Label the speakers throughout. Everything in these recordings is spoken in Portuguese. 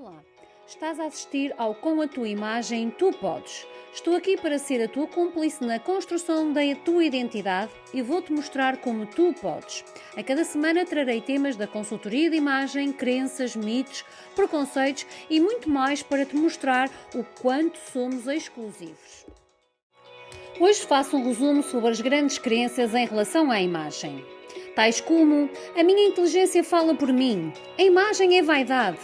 Speaker 1: Olá, estás a assistir ao Com a Tua Imagem Tu Podes. Estou aqui para ser a tua cúmplice na construção da tua identidade e vou-te mostrar como tu podes. A cada semana trarei temas da consultoria de imagem, crenças, mitos, preconceitos e muito mais para te mostrar o quanto somos exclusivos. Hoje faço um resumo sobre as grandes crenças em relação à imagem. Tais como: a minha inteligência fala por mim, a imagem é vaidade,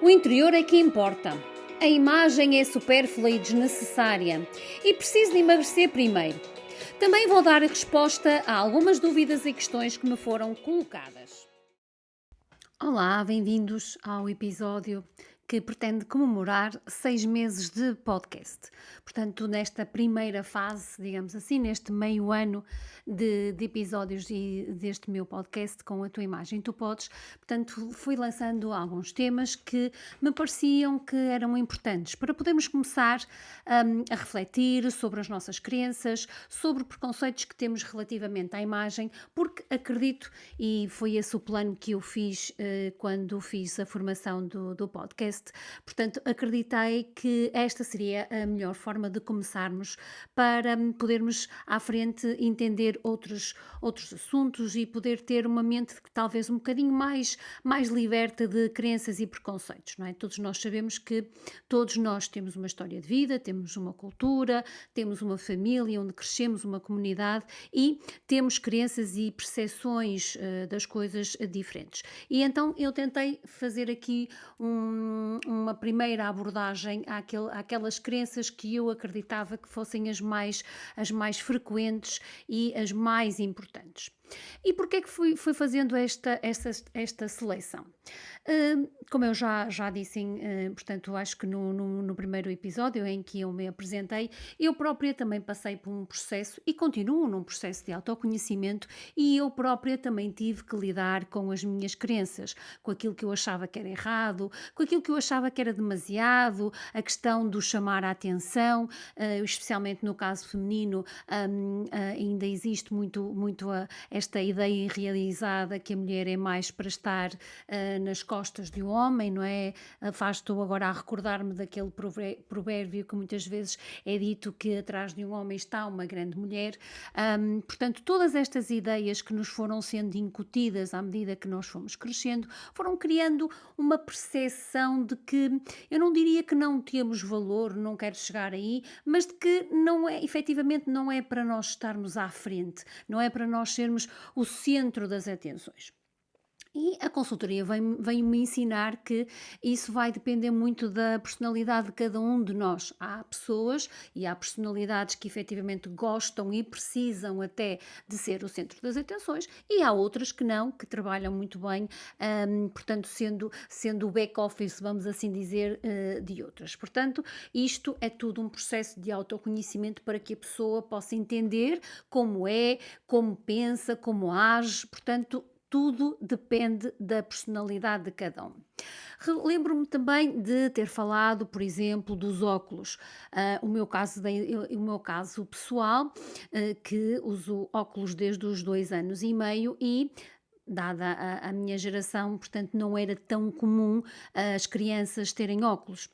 Speaker 1: o interior é que importa, a imagem é supérflua e desnecessária e preciso de emagrecer primeiro. Também vou dar a resposta a algumas dúvidas e questões que me foram colocadas. Olá, bem-vindos ao episódio que pretende comemorar 6 meses de podcast. Portanto, nesta primeira fase, digamos assim, neste meio ano de episódios deste meu podcast Com a Tua Imagem Tu Podes, portanto, fui lançando alguns temas que me pareciam que eram importantes para podermos começar a refletir sobre as nossas crenças, sobre preconceitos que temos relativamente à imagem, porque acredito, e foi esse o plano que eu fiz quando fiz a formação do podcast. Portanto, acreditei que esta seria a melhor forma de começarmos para podermos à frente entender outros assuntos e poder ter uma mente talvez um bocadinho mais liberta de crenças e preconceitos, não é? Todos nós sabemos que todos nós temos uma história de vida, temos uma cultura, temos uma família onde crescemos, uma comunidade e temos crenças e percepções das coisas diferentes. E então eu tentei fazer aqui uma primeira abordagem àquelas crenças que eu acreditava que fossem as mais frequentes e as mais importantes. E porquê é que fui fazendo esta seleção? Como eu já disse, portanto, acho que no primeiro episódio em que eu me apresentei, eu própria também passei por um processo e continuo num processo de autoconhecimento e eu própria também tive que lidar com as minhas crenças, com aquilo que eu achava que era errado, com aquilo que eu achava que era demasiado, a questão do chamar a atenção, especialmente no caso feminino, ainda existe muito esta ideia irrealizada que a mulher é mais para estar nas costas de um homem, não é? Estou agora a recordar-me daquele provérbio que muitas vezes é dito que atrás de um homem está uma grande mulher. Portanto, todas estas ideias que nos foram sendo incutidas à medida que nós fomos crescendo, foram criando uma percepção de que, eu não diria que não temos valor, não quero chegar aí, mas de que não é, efetivamente não é para nós estarmos à frente, não é para nós sermos o centro das atenções. E a consultoria vem-me ensinar que isso vai depender muito da personalidade de cada um de nós. Há pessoas e há personalidades que efetivamente gostam e precisam até de ser o centro das atenções e há outras que não, que trabalham muito bem, portanto sendo o back-office, vamos assim dizer, de outras. Portanto, isto é tudo um processo de autoconhecimento para que a pessoa possa entender como é, como pensa, como age, portanto, tudo depende da personalidade de cada um. Lembro-me também de ter falado, por exemplo, dos óculos. O meu caso pessoal, que uso óculos desde os 2 anos e meio e dada a minha geração, portanto, não era tão comum as crianças terem óculos.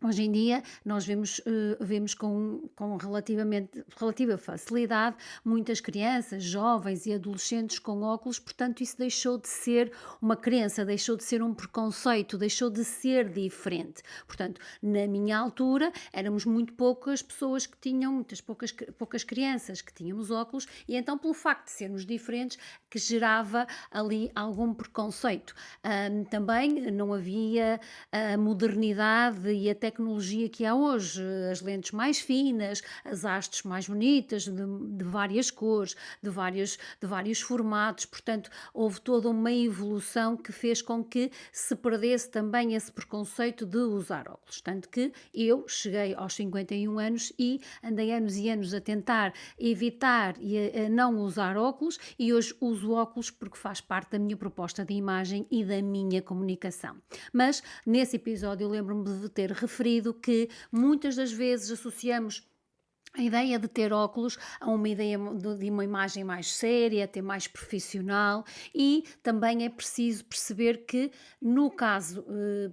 Speaker 1: Hoje em dia nós vemos com relativa facilidade muitas crianças, jovens e adolescentes com óculos, portanto isso deixou de ser uma crença, deixou de ser um preconceito, deixou de ser diferente. Portanto, na minha altura éramos muito poucas pessoas que tinham, poucas crianças que tínhamos óculos e então pelo facto de sermos diferentes que gerava ali algum preconceito. Também não havia a modernidade e a tecnologia que há hoje, as lentes mais finas, as hastes mais bonitas, de várias cores, de vários formatos, portanto, houve toda uma evolução que fez com que se perdesse também esse preconceito de usar óculos, tanto que eu cheguei aos 51 anos e andei anos e anos a tentar evitar e a não usar óculos e hoje uso óculos porque faz parte da minha proposta de imagem e da minha comunicação. Mas, nesse episódio, eu lembro-me de ter referido que muitas das vezes associamos A ideia de ter óculos a uma ideia de uma imagem mais séria, até mais profissional, e também é preciso perceber que no caso,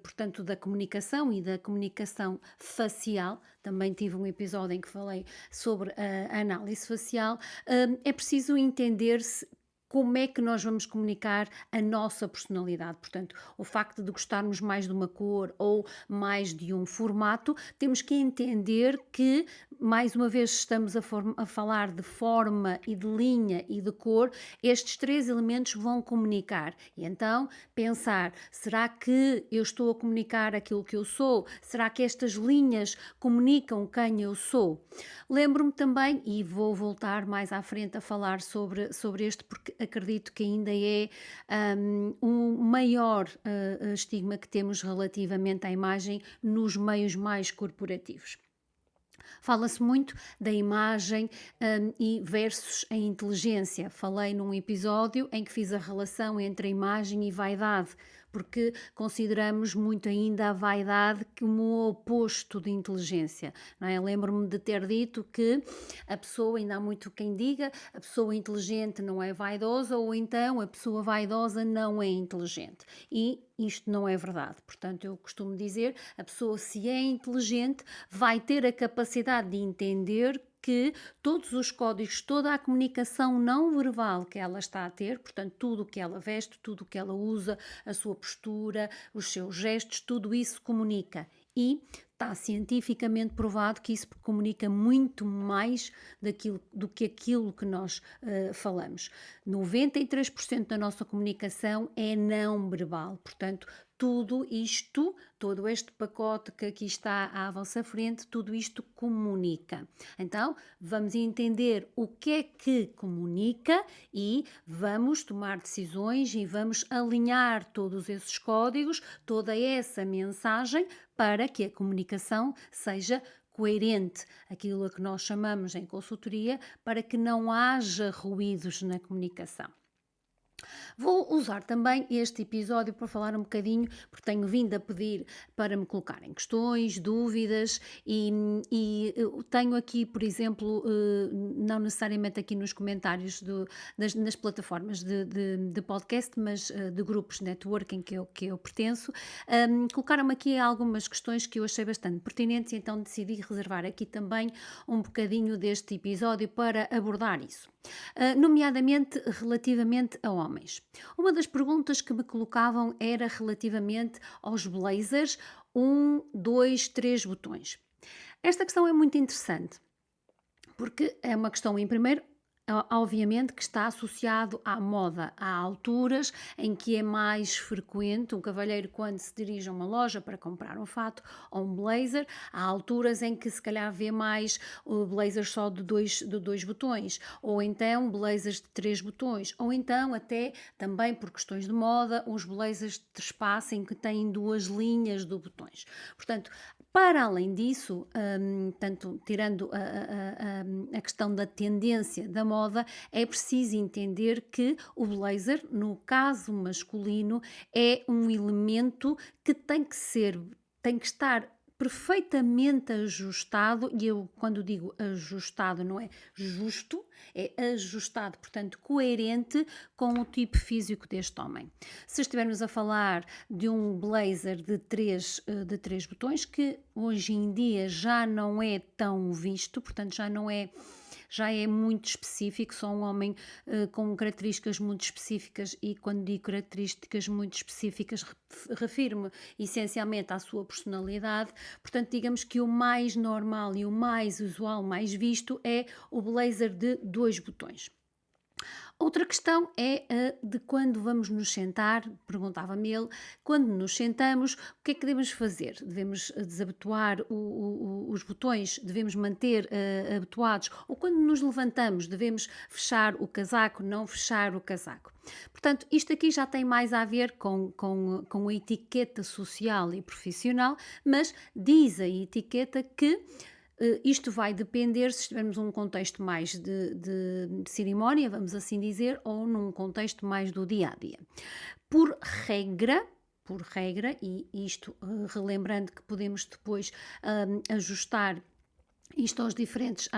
Speaker 1: portanto, da comunicação e da comunicação facial, também tive um episódio em que falei sobre a análise facial, é preciso entender se como é que nós vamos comunicar a nossa personalidade. Portanto, o facto de gostarmos mais de uma cor ou mais de um formato, temos que entender que, mais uma vez, estamos a falar de forma e de linha e de cor, estes três elementos vão comunicar. E então, pensar, será que eu estou a comunicar aquilo que eu sou? Será que estas linhas comunicam quem eu sou? Lembro-me também, e vou voltar mais à frente a falar sobre este, porque acredito que ainda é um maior estigma que temos relativamente à imagem nos meios mais corporativos. Fala-se muito da imagem e versus a inteligência. Falei num episódio em que fiz a relação entre a imagem e vaidade, porque consideramos muito ainda a vaidade como o oposto de inteligência, não é? Lembro-me de ter dito que a pessoa, ainda há muito quem diga, a pessoa inteligente não é vaidosa, ou então a pessoa vaidosa não é inteligente. E isto não é verdade. Portanto, eu costumo dizer, a pessoa, se é inteligente, vai ter a capacidade de entender que todos os códigos, toda a comunicação não verbal que ela está a ter, portanto, tudo o que ela veste, tudo o que ela usa, a sua postura, os seus gestos, tudo isso comunica. E está cientificamente provado que isso comunica muito mais do que aquilo que nós falamos. 93% da nossa comunicação é não verbal, portanto, tudo isto, todo este pacote que aqui está à vossa frente, tudo isto comunica. Então, vamos entender o que é que comunica e vamos tomar decisões e vamos alinhar todos esses códigos, toda essa mensagem para que a comunicação seja coerente, aquilo a que nós chamamos em consultoria, para que não haja ruídos na comunicação. Vou usar também este episódio para falar um bocadinho, porque tenho vindo a pedir para me colocarem questões, dúvidas e tenho aqui, por exemplo, não necessariamente aqui nos comentários nas plataformas de podcast, mas de grupos de networking que eu pertenço, colocaram-me aqui algumas questões que eu achei bastante pertinentes, e então decidi reservar aqui também um bocadinho deste episódio para abordar isso. Nomeadamente relativamente a homens. Uma das perguntas que me colocavam era relativamente aos blazers 2, 3 botões. Esta questão é muito interessante, porque é uma questão, em primeiro, obviamente que está associado à moda. Há alturas em que é mais frequente um cavalheiro, quando se dirige a uma loja para comprar um fato ou um blazer, há alturas em que se calhar vê mais o blazer só de dois botões, ou então blazers de 3 botões, ou então até também por questões de moda, os blazers de espaço em que têm 2 linhas de botões. Portanto, para além disso, tanto tirando a questão da tendência da moda, é preciso entender que o blazer, no caso masculino, é um elemento que tem que estar perfeitamente ajustado, e eu quando digo ajustado não é justo, é ajustado, portanto coerente com o tipo físico deste homem. Se estivermos a falar de um blazer de três botões, que hoje em dia já não é tão visto, portanto já é muito específico, só um homem com características muito específicas, e quando digo características muito específicas refiro-me essencialmente à sua personalidade. Portanto, digamos que o mais normal e o mais usual, mais visto, é o blazer de 2 botões. Outra questão é a de quando vamos nos sentar, perguntava-me ele, quando nos sentamos, o que é que devemos fazer? Devemos desabotoar os botões, devemos manter abotoados, ou quando nos levantamos, devemos fechar o casaco, não fechar o casaco? Portanto, isto aqui já tem mais a ver com a etiqueta social e profissional, mas diz a etiqueta que isto vai depender se estivermos num contexto mais de cerimónia, vamos assim dizer, ou num contexto mais do dia a dia. Por regra, e isto relembrando que podemos depois ajustar Isto às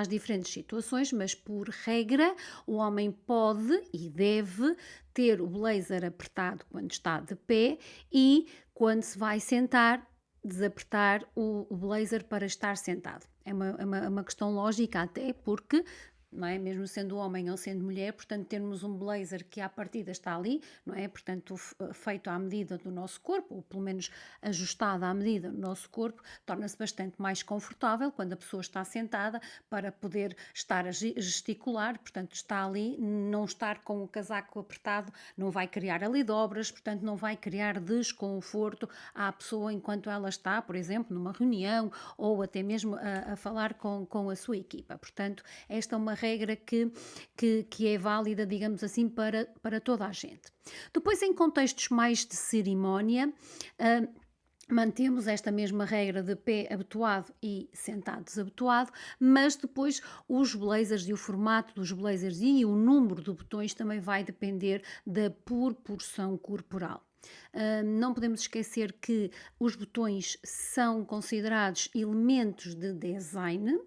Speaker 1: diferentes situações, mas por regra, o homem pode e deve ter o blazer apertado quando está de pé e quando se vai sentar, desapertar o blazer para estar sentado. É uma questão lógica até porque, não é? Mesmo sendo homem ou sendo mulher, portanto, termos um blazer que à partida está ali, não é? Portanto, feito à medida do nosso corpo, ou pelo menos ajustado à medida do nosso corpo, torna-se bastante mais confortável quando a pessoa está sentada para poder estar a gesticular, portanto, está ali, não estar com o casaco apertado, não vai criar ali dobras, portanto, não vai criar desconforto à pessoa enquanto ela está, por exemplo, numa reunião ou até mesmo a falar com a sua equipa. Portanto, esta é uma regra que é válida, digamos assim, para toda a gente. Depois, em contextos mais de cerimónia, mantemos esta mesma regra de pé abotoado e sentado desabotoado, mas depois os blazers e o formato dos blazers e o número de botões também vai depender da proporção corporal. Não podemos esquecer que os botões são considerados elementos de design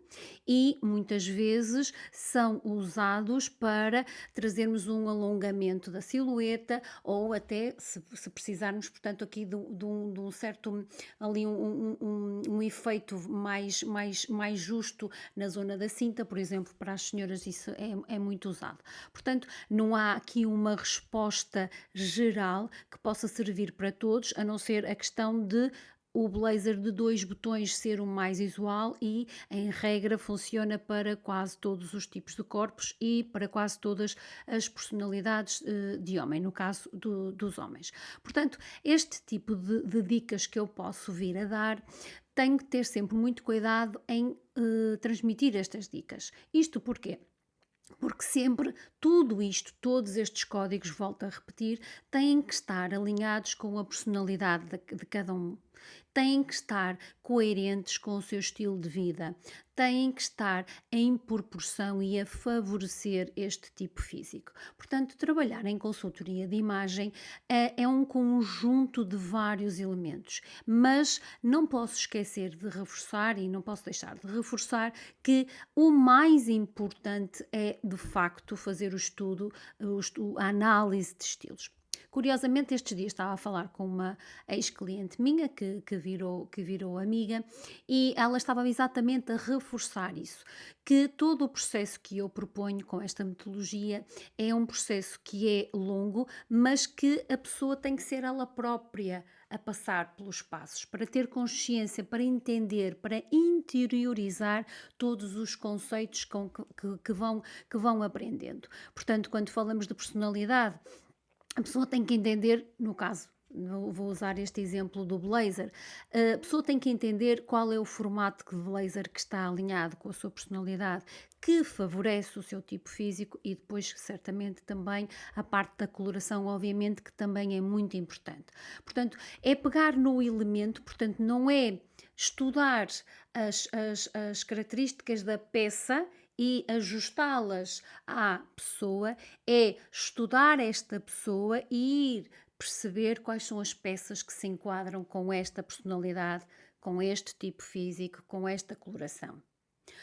Speaker 1: e muitas vezes são usados para trazermos um alongamento da silhueta ou até, se precisarmos, portanto, aqui de um certo, ali um efeito mais justo na zona da cinta, por exemplo, para as senhoras isso é muito usado. Portanto, não há aqui uma resposta geral que possa servir para todos, a não ser a questão de o blazer de 2 botões ser o mais usual e, em regra, funciona para quase todos os tipos de corpos e para quase todas as personalidades de homem, no caso dos homens. Portanto, este tipo de dicas que eu posso vir a dar, tenho que ter sempre muito cuidado em transmitir estas dicas. Isto porquê? Porque sempre tudo isto, todos estes códigos, volto a repetir, têm que estar alinhados com a personalidade de cada um. Têm que estar coerentes com o seu estilo de vida, têm que estar em proporção e a favorecer este tipo físico. Portanto, trabalhar em consultoria de imagem é um conjunto de vários elementos, mas não posso esquecer de reforçar e não posso deixar de reforçar que o mais importante é, de facto, fazer o estudo, a análise de estilos. Curiosamente, estes dias estava a falar com uma ex-cliente minha que virou amiga e ela estava exatamente a reforçar isso, que todo o processo que eu proponho com esta metodologia é um processo que é longo, mas que a pessoa tem que ser ela própria a passar pelos passos, para ter consciência, para entender, para interiorizar todos os conceitos que vão aprendendo. Portanto, quando falamos de personalidade, a pessoa tem que entender, no caso, vou usar este exemplo do blazer, a pessoa tem que entender qual é o formato de blazer que está alinhado com a sua personalidade, que favorece o seu tipo físico e depois, certamente, também a parte da coloração, obviamente, que também é muito importante. Portanto, é pegar no elemento, portanto, não é estudar as características da peça e ajustá-las à pessoa, é estudar esta pessoa e ir perceber quais são as peças que se enquadram com esta personalidade, com este tipo físico, com esta coloração.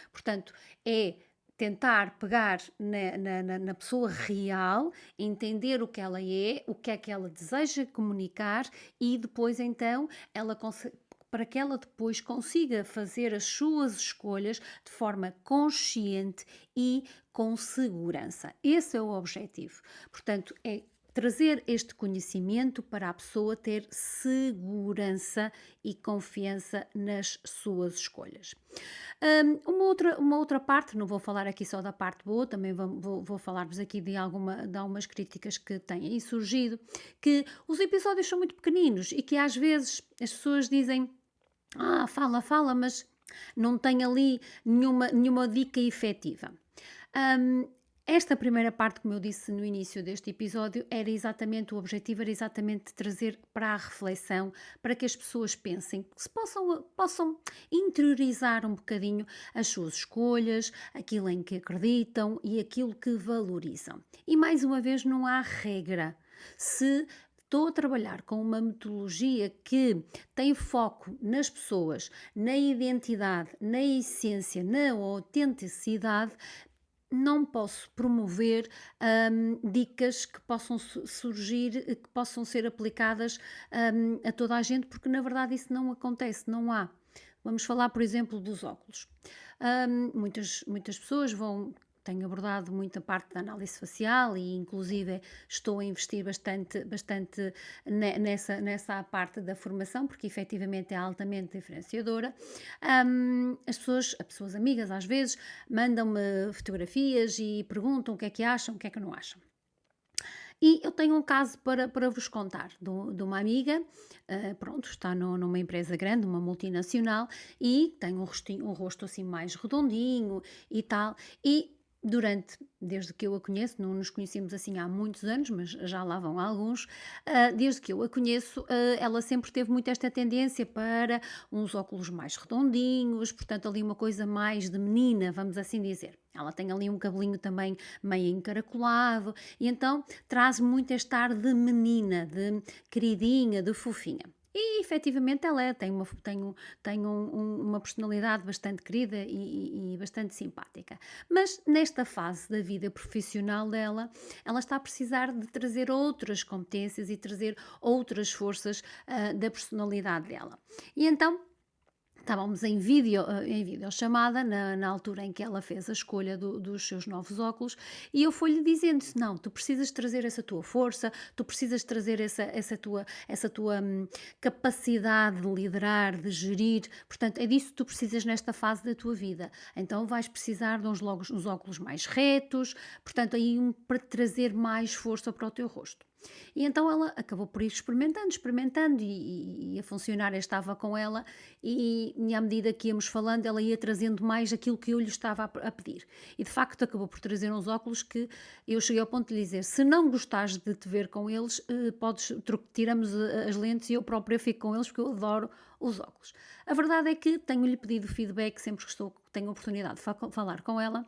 Speaker 1: Portanto, é tentar pegar na pessoa real, entender o que ela é, o que é que ela deseja comunicar e depois então ela para que ela depois consiga fazer as suas escolhas de forma consciente e com segurança. Esse é o objetivo. Portanto, é trazer este conhecimento para a pessoa ter segurança e confiança nas suas escolhas. Uma outra parte, não vou falar aqui só da parte boa, também vou falar-vos aqui de algumas críticas que têm aí surgido, que os episódios são muito pequeninos e que às vezes as pessoas dizem fala, mas não tem ali nenhuma dica efetiva. Esta primeira parte, como eu disse no início deste episódio, o objetivo era exatamente trazer para a reflexão, para que as pessoas pensem, que se possam interiorizar um bocadinho as suas escolhas, aquilo em que acreditam e aquilo que valorizam. E mais uma vez, não há regra. Se estou a trabalhar com uma metodologia que tem foco nas pessoas, na identidade, na essência, na autenticidade, não posso promover dicas que possam surgir, que possam ser aplicadas a toda a gente, porque na verdade isso não acontece, não há. Vamos falar, por exemplo, dos óculos. Muitas pessoas tenho abordado muita parte da análise facial e inclusive estou a investir bastante nessa parte da formação, porque efetivamente é altamente diferenciadora. As pessoas amigas às vezes mandam-me fotografias e perguntam o que é que acham, o que é que não acham. E eu tenho um caso para vos contar de uma amiga, pronto, está numa empresa grande, uma multinacional, e tem um rosto assim mais redondinho e tal, e desde que eu a conheço, não nos conhecemos assim há muitos anos, mas já lá vão alguns, desde que eu a conheço, ela sempre teve muito esta tendência para uns óculos mais redondinhos, portanto ali uma coisa mais de menina, vamos assim dizer. Ela tem ali um cabelinho também meio encaracolado, e então traz muito este ar de menina, de queridinha, de fofinha. E efetivamente ela tem uma personalidade bastante querida e bastante simpática. Mas nesta fase da vida profissional dela, ela está a precisar de trazer outras competências e trazer outras forças da personalidade dela. E então estávamos em videochamada, na altura em que ela fez a escolha dos seus novos óculos, e eu fui-lhe dizendo: não, tu precisas trazer essa tua força, tu precisas trazer essa tua capacidade de liderar, de gerir, portanto é disso que tu precisas nesta fase da tua vida. Então vais precisar de uns óculos mais retos, portanto aí para trazer mais força para o teu rosto. E então ela acabou por ir experimentando e a funcionária estava com ela e à medida que íamos falando ela ia trazendo mais aquilo que eu lhe estava a pedir. E de facto acabou por trazer uns óculos que eu cheguei ao ponto de lhe dizer: se não gostares de te ver com eles, tiramos as lentes e eu própria fico com eles porque eu adoro os óculos. A verdade é que tenho-lhe pedido feedback sempre que tenho a oportunidade de falar com ela.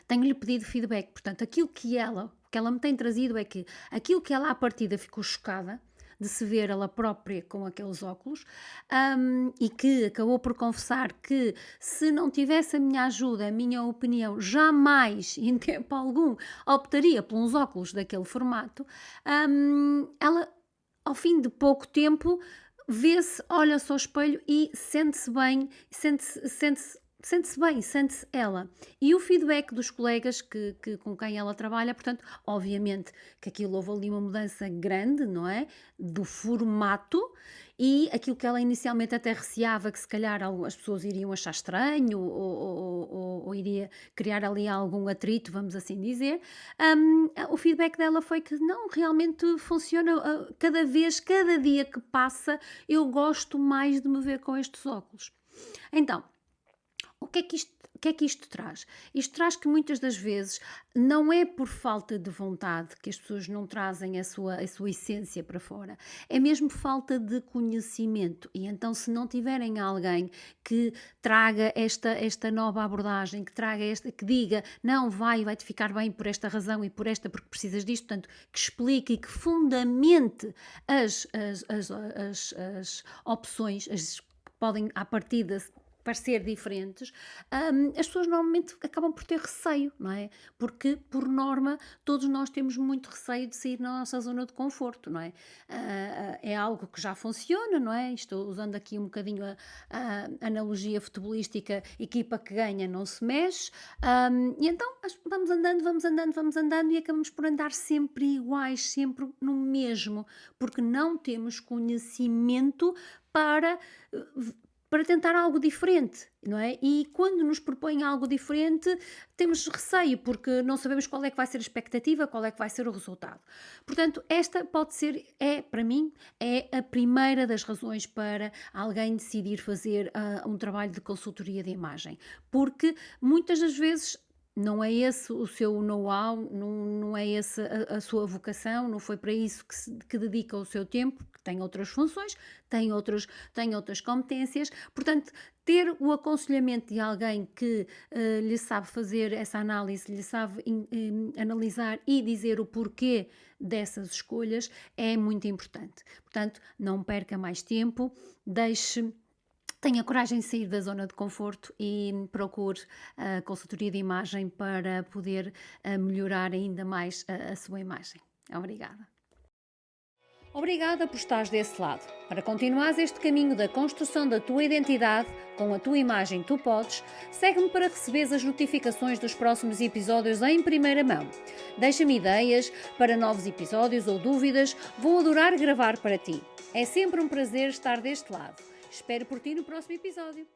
Speaker 1: Tenho-lhe pedido feedback, portanto, o que ela me tem trazido é que aquilo que ela à partida ficou chocada de se ver ela própria com aqueles óculos, e que acabou por confessar que se não tivesse a minha ajuda, a minha opinião, jamais, em tempo algum, optaria por uns óculos daquele formato, ela, ao fim de pouco tempo, vê-se, olha-se ao espelho e sente-se bem, sente-se bem, sente-se ela. E o feedback dos colegas com quem ela trabalha, portanto, obviamente que aquilo houve ali uma mudança grande, não é? Do formato, e aquilo que ela inicialmente até receava, que se calhar as pessoas iriam achar estranho ou iria criar ali algum atrito, vamos assim dizer, o feedback dela foi que não, realmente funciona, cada dia que passa, eu gosto mais de me ver com estes óculos. Então, o que é que isto traz? Isto traz que muitas das vezes não é por falta de vontade que as pessoas não trazem a sua essência para fora, é mesmo falta de conhecimento. E então, se não tiverem alguém que traga esta nova abordagem, que diga, não, vai-te ficar bem por esta razão e por esta, porque precisas disto, portanto, que explique e que fundamente as opções, as que podem à partida parecer diferentes, as pessoas normalmente acabam por ter receio, não é? Porque, por norma, todos nós temos muito receio de sair da nossa zona de conforto, não é? É algo que já funciona, não é? Estou usando aqui um bocadinho a analogia futebolística: equipa que ganha não se mexe, e então vamos andando e acabamos por andar sempre iguais, sempre no mesmo, porque não temos conhecimento para tentar algo diferente, não é? E quando nos propõem algo diferente, temos receio, porque não sabemos qual é que vai ser a expectativa, qual é que vai ser o resultado. Portanto, esta para mim, é a primeira das razões para alguém decidir fazer um trabalho de consultoria de imagem, porque muitas das vezes não é esse o seu know-how, não é esse a sua vocação, não foi para isso que dedica o seu tempo, que tem outras funções, tem outras competências. Portanto, ter o aconselhamento de alguém que lhe sabe fazer essa análise, lhe sabe analisar e dizer o porquê dessas escolhas é muito importante. Portanto, não perca mais tempo, tenha coragem de sair da zona de conforto e procure a consultoria de imagem para poder melhorar ainda mais a sua imagem. Obrigada. Obrigada por estares desse lado. Para continuares este caminho da construção da tua identidade, com a tua imagem tu podes, segue-me para receberes as notificações dos próximos episódios em primeira mão. Deixa-me ideias para novos episódios ou dúvidas, vou adorar gravar para ti. É sempre um prazer estar deste lado. Espero por ti no próximo episódio.